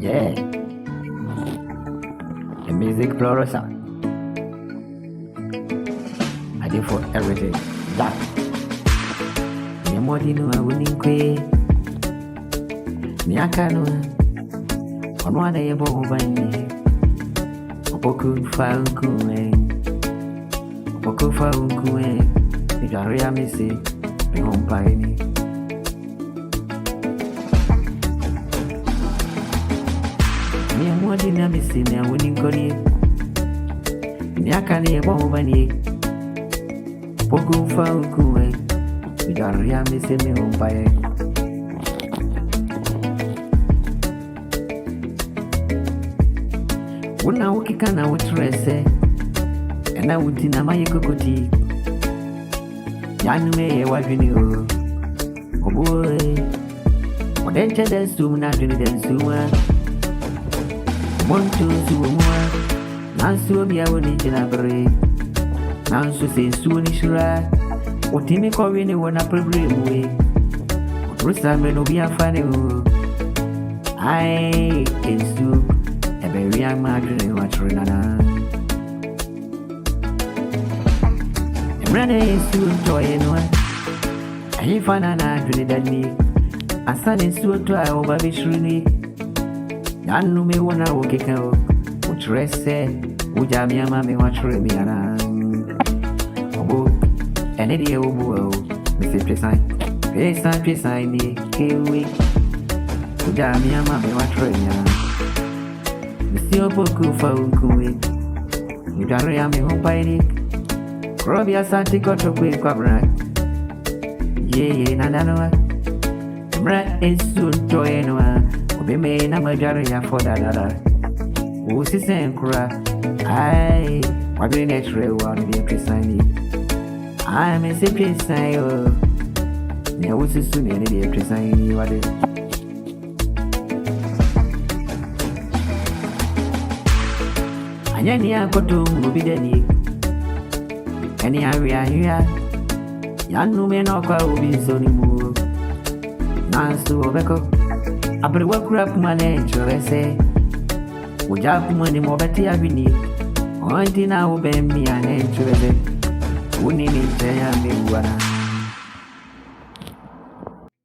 Yeah. The music fluorescent. I did for everything. That. The more you know, I wouldn't quit. Miakano. On one day, about by me. Opoku Falcune. Opoku Falcune. The Garia Missy. The home pioneer. What did I miss in a winning collie? Yakani, a woman, Pogo Falcue, we got Ria missing me on by when I walk in, I would dress, and I would dinner my cocotti. Yan may a wife in you. Oh boy, what then tell soon after the soon. One, two, more. Nansu be a winning in a break. Nansu say soon is right. What Timmy Corinne won a problem way. Russa may be a funny. I can soup a very young margin in what Renana. And Renee is soon joy one. I find an angry that me. A son is soon to I over the shrine. Nanu me wana wokeka utrese ujamia mame watre mi ana obo enedi obo me se pesa ni kewe ujamia mame watre mi ana me si opoku fa unkuwe udare ya me hompaini krobi asante kotokwe kwabra ye nananoa mra esu toyenwa Beme na majaria for that. Who is saying, Cra? I, what do you next real one be a presigning? I'm a simple sign. There was a soon any presigning what is. Anyania Kotum will be dead. Any area here. Yan men of our will be so new. Nansu Obeko. Abri wakurap mane chorese Ujap mwani mwabati ya vini Ointi na ube mi ane chorese Unini teya mi wana